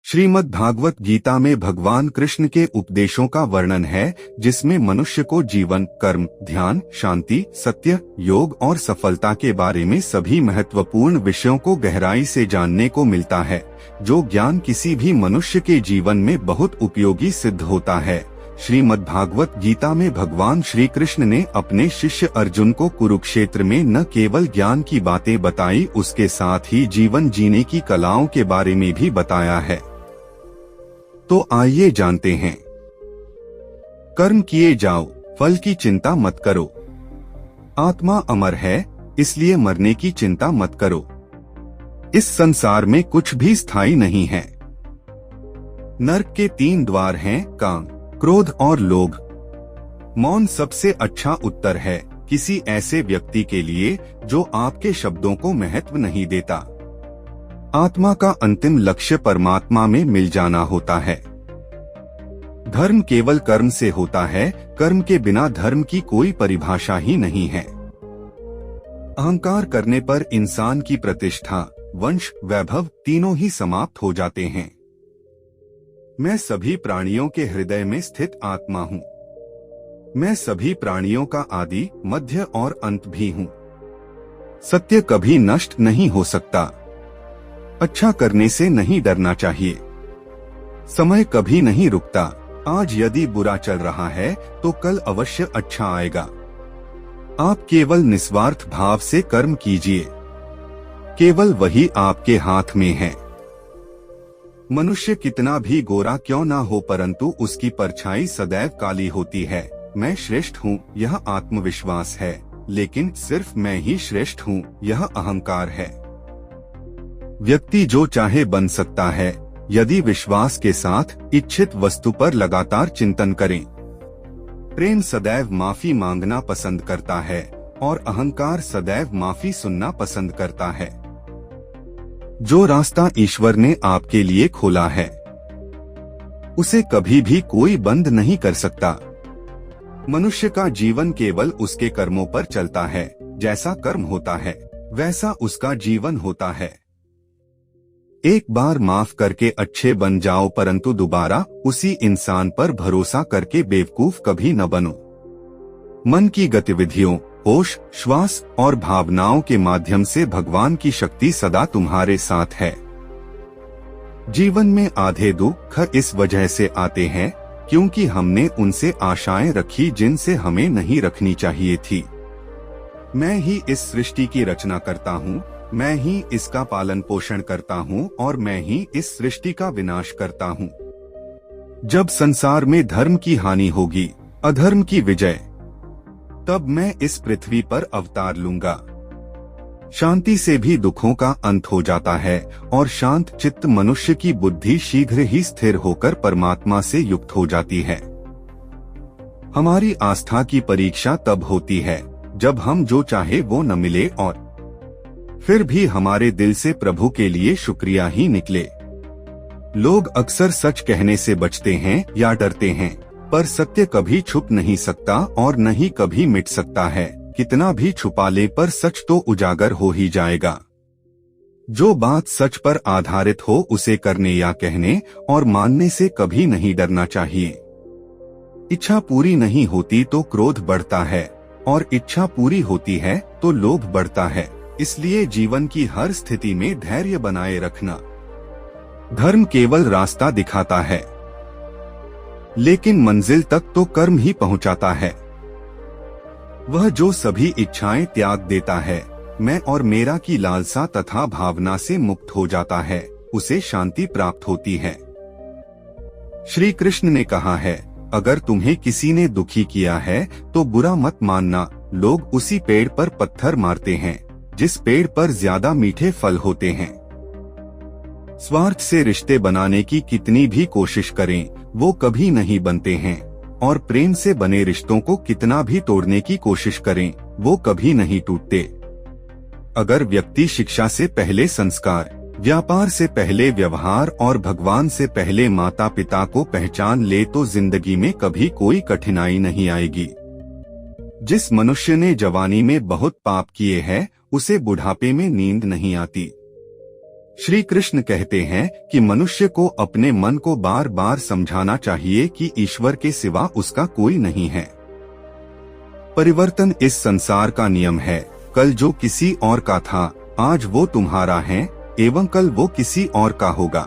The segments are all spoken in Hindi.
श्रीमद् भागवत गीता में भगवान कृष्ण के उपदेशों का वर्णन है, जिसमें मनुष्य को जीवन, कर्म, ध्यान, शांति, सत्य, योग और सफलता के बारे में सभी महत्वपूर्ण विषयों को गहराई से जानने को मिलता है, जो ज्ञान किसी भी मनुष्य के जीवन में बहुत उपयोगी सिद्ध होता है। श्रीमद् भागवत गीता में भगवान श्री कृष्ण ने अपने शिष्य अर्जुन को कुरुक्षेत्र में न केवल ज्ञान की बातें बताई, उसके साथ ही जीवन जीने की कलाओं के बारे में भी बताया है। तो आइए जानते हैं। कर्म किए जाओ, फल की चिंता मत करो। आत्मा अमर है, इसलिए मरने की चिंता मत करो। इस संसार में कुछ भी स्थायी नहीं है। नरक के 3 द्वार हैं, काम, क्रोध और लोभ। मौन सबसे अच्छा उत्तर है किसी ऐसे व्यक्ति के लिए जो आपके शब्दों को महत्व नहीं देता। आत्मा का अंतिम लक्ष्य परमात्मा में मिल जाना होता है। धर्म केवल कर्म से होता है, कर्म के बिना धर्म की कोई परिभाषा ही नहीं है। अहंकार करने पर इंसान की प्रतिष्ठा, वंश, वैभव तीनों ही समाप्त हो जाते हैं। मैं सभी प्राणियों के हृदय में स्थित आत्मा हूँ। मैं सभी प्राणियों का आदि, मध्य और अंत भी हूँ। सत्य कभी नष्ट नहीं हो सकता। अच्छा करने से नहीं डरना चाहिए। समय कभी नहीं रुकता। आज यदि बुरा चल रहा है तो कल अवश्य अच्छा आएगा। आप केवल निस्वार्थ भाव से कर्म कीजिए। केवल वही आपके हाथ में है। मनुष्य कितना भी गोरा क्यों ना हो, परंतु उसकी परछाई सदैव काली होती है। मैं श्रेष्ठ हूँ, यह आत्मविश्वास है, लेकिन सिर्फ मैं ही श्रेष्ठ हूँ, यह अहंकार है। व्यक्ति जो चाहे बन सकता है, यदि विश्वास के साथ इच्छित वस्तु पर लगातार चिंतन करें। प्रेम सदैव माफी मांगना पसंद करता है और अहंकार सदैव माफी सुनना पसंद करता है। जो रास्ता ईश्वर ने आपके लिए खोला है, उसे कभी भी कोई बंद नहीं कर सकता। मनुष्य का जीवन केवल उसके कर्मों पर चलता है। जैसा कर्म होता है, वैसा उसका जीवन होता है। एक बार माफ करके अच्छे बन जाओ, परंतु दोबारा उसी इंसान पर भरोसा करके बेवकूफ कभी न बनो। मन की गतिविधियों, होश, श्वास और भावनाओं के माध्यम से भगवान की शक्ति सदा तुम्हारे साथ है। जीवन में आधे दुख इस वजह से आते हैं क्योंकि हमने उनसे आशाएं रखी जिनसे हमें नहीं रखनी चाहिए थी। मैं ही इस सृष्टि की रचना करता हूँ, मैं ही इसका पालन पोषण करता हूँ और मैं ही इस सृष्टि का विनाश करता हूँ। जब संसार में धर्म की हानि होगी, अधर्म की विजय, तब मैं इस पृथ्वी पर अवतार लूंगा। शांति से भी दुखों का अंत हो जाता है और शांत चित्त मनुष्य की बुद्धि शीघ्र ही स्थिर होकर परमात्मा से युक्त हो जाती है। हमारी आस्था की परीक्षा तब होती है जब हम जो चाहे वो न मिले और फिर भी हमारे दिल से प्रभु के लिए शुक्रिया ही निकले। लोग अक्सर सच कहने से बचते हैं या डरते हैं, पर सत्य कभी छुप नहीं सकता और न ही कभी मिट सकता है। कितना भी छुपा ले पर सच तो उजागर हो ही जाएगा। जो बात सच पर आधारित हो उसे करने या कहने और मानने से कभी नहीं डरना चाहिए। इच्छा पूरी नहीं होती तो क्रोध बढ़ता है और इच्छा पूरी होती है तो लोभ बढ़ता है। इसलिए जीवन की हर स्थिति में धैर्य बनाए रखना। धर्म केवल रास्ता दिखाता है, लेकिन मंजिल तक तो कर्म ही पहुंचाता है। वह जो सभी इच्छाएं त्याग देता है, मैं और मेरा की लालसा तथा भावना से मुक्त हो जाता है, उसे शांति प्राप्त होती है। श्री कृष्ण ने कहा है, अगर तुम्हें किसी ने दुखी किया है तो बुरा मत मानना। लोग उसी पेड़ पर पत्थर मारते हैं जिस पेड़ पर ज्यादा मीठे फल होते हैं। स्वार्थ से रिश्ते बनाने की कितनी भी कोशिश करें, वो कभी नहीं बनते हैं, और प्रेम से बने रिश्तों को कितना भी तोड़ने की कोशिश करें, वो कभी नहीं टूटते। अगर व्यक्ति शिक्षा से पहले संस्कार, व्यापार से पहले व्यवहार और भगवान से पहले माता पिता को पहचान ले तो जिंदगी में कभी कोई कठिनाई नहीं आएगी। जिस मनुष्य ने जवानी में बहुत पाप किए हैं, उसे बुढ़ापे में नींद नहीं आती। श्री कृष्ण कहते हैं कि मनुष्य को अपने मन को बार बार समझाना चाहिए कि ईश्वर के सिवा उसका कोई नहीं है। परिवर्तन इस संसार का नियम है। कल जो किसी और का था, आज वो तुम्हारा है एवं कल वो किसी और का होगा।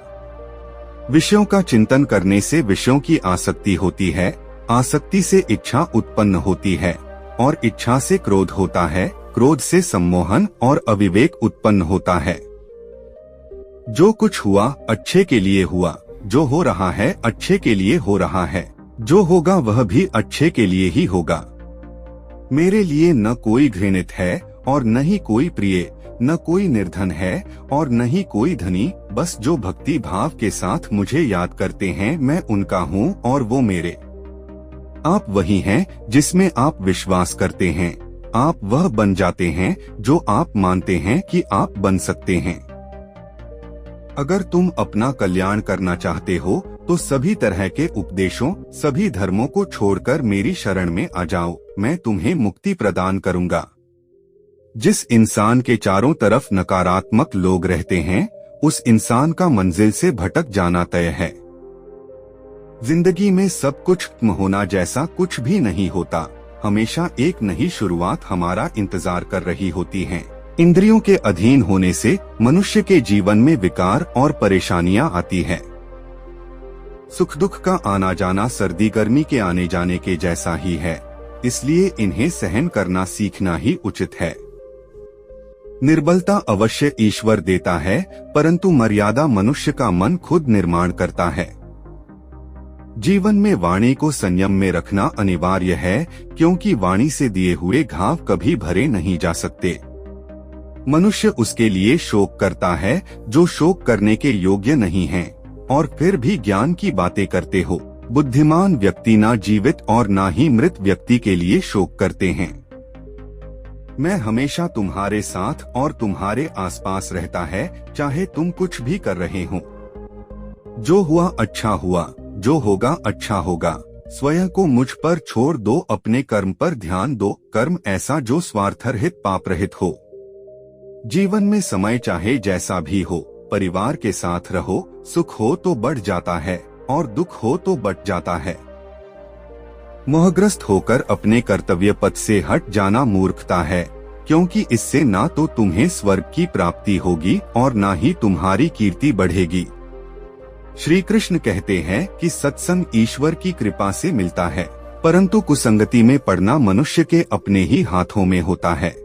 विषयों का चिंतन करने से विषयों की आसक्ति होती है, आसक्ति से इच्छा उत्पन्न होती है और इच्छा से क्रोध होता है, क्रोध से सम्मोहन और अविवेक उत्पन्न होता है। जो कुछ हुआ अच्छे के लिए हुआ, जो हो रहा है अच्छे के लिए हो रहा है, जो होगा वह भी अच्छे के लिए ही होगा। मेरे लिए न कोई घृणित है और न ही कोई प्रिय, न कोई निर्धन है और न ही कोई धनी, बस जो भक्ति भाव के साथ मुझे याद करते हैं मैं उनका हूँ और वो मेरे। आप वही हैं जिसमें आप विश्वास करते हैं। आप वह बन जाते हैं जो आप मानते हैं कि आप बन सकते हैं। अगर तुम अपना कल्याण करना चाहते हो तो सभी तरह के उपदेशों, सभी धर्मों को छोड़कर मेरी शरण में आ जाओ, मैं तुम्हें मुक्ति प्रदान करूंगा। जिस इंसान के चारों तरफ नकारात्मक लोग रहते हैं, उस इंसान का मंजिल से भटक जाना तय है। जिंदगी में सब कुछ खत्म होना जैसा कुछ भी नहीं होता। हमेशा एक नई शुरुआत हमारा इंतजार कर रही होती है। इंद्रियों के अधीन होने से मनुष्य के जीवन में विकार और परेशानियां आती है। सुख दुख का आना जाना सर्दी गर्मी के आने जाने के जैसा ही है, इसलिए इन्हें सहन करना सीखना ही उचित है। निर्बलता अवश्य ईश्वर देता है, परंतु मर्यादा मनुष्य का मन खुद निर्माण करता है। जीवन में वाणी को संयम में रखना अनिवार्य है, क्योंकि वाणी से दिए हुए घाव कभी भरे नहीं जा सकते। मनुष्य उसके लिए शोक करता है जो शोक करने के योग्य नहीं है, और फिर भी ज्ञान की बातें करते हो। बुद्धिमान व्यक्ति ना जीवित और ना ही मृत व्यक्ति के लिए शोक करते हैं। मैं हमेशा तुम्हारे साथ और तुम्हारे आसपास रहता है, चाहे तुम कुछ भी कर रहे हो। जो हुआ अच्छा हुआ, जो होगा अच्छा होगा। स्वयं को मुझ पर छोड़ दो, अपने कर्म पर ध्यान दो। कर्म ऐसा जो स्वार्थरहित पाप रहित हो। जीवन में समय चाहे जैसा भी हो, परिवार के साथ रहो। सुख हो तो बढ़ जाता है और दुख हो तो बट जाता है। मोहग्रस्त होकर अपने कर्तव्य पथ से हट जाना मूर्खता है, क्योंकि इससे ना तो तुम्हें स्वर्ग की प्राप्ति होगी और ना ही तुम्हारी कीर्ति बढ़ेगी। श्री कृष्ण कहते हैं कि सत्संग ईश्वर की कृपा से मिलता है, परंतु कुसंगति में पड़ना मनुष्य के अपने ही हाथों में होता है।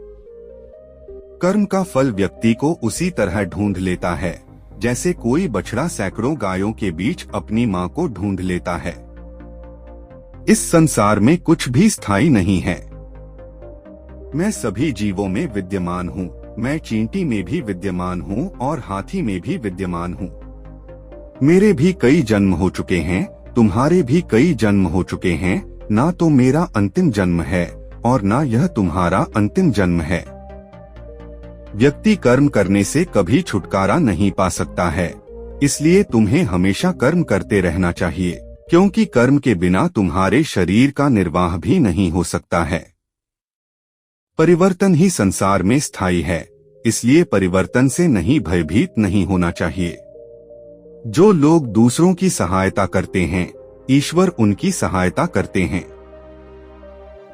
कर्म का फल व्यक्ति को उसी तरह ढूंढ लेता है, जैसे कोई बछड़ा सैकड़ों गायों के बीच अपनी मां को ढूंढ लेता है। इस संसार में कुछ भी स्थायी नहीं है। मैं सभी जीवों में विद्यमान हूँ। मैं चींटी में भी विद्यमान हूँ और हाथी में भी विद्यमान हूँ। मेरे भी कई जन्म हो चुके हैं, तुम्हारे भी कई जन्म हो चुके हैं। ना तो मेरा अंतिम जन्म है और ना यह तुम्हारा अंतिम जन्म है। व्यक्ति कर्म करने से कभी छुटकारा नहीं पा सकता है, इसलिए तुम्हें हमेशा कर्म करते रहना चाहिए, क्योंकि कर्म के बिना तुम्हारे शरीर का निर्वाह भी नहीं हो सकता है। परिवर्तन ही संसार में स्थायी है, इसलिए परिवर्तन से नहीं भयभीत नहीं होना चाहिए। जो लोग दूसरों की सहायता करते हैं, ईश्वर उनकी सहायता करते हैं।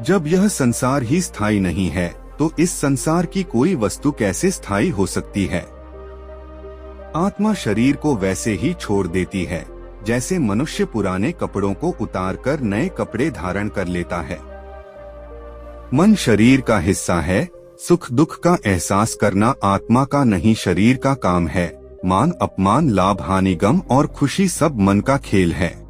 जब यह संसार ही स्थायी नहीं है, तो इस संसार की कोई वस्तु कैसे स्थायी हो सकती है। आत्मा शरीर को वैसे ही छोड़ देती है, जैसे मनुष्य पुराने कपड़ों को उतारकर नए कपड़े धारण कर लेता है। मन शरीर का हिस्सा है। सुख दुख का एहसास करना आत्मा का नहीं शरीर का काम है। मान अपमान, लाभ हानि, गम और खुशी सब मन का खेल है।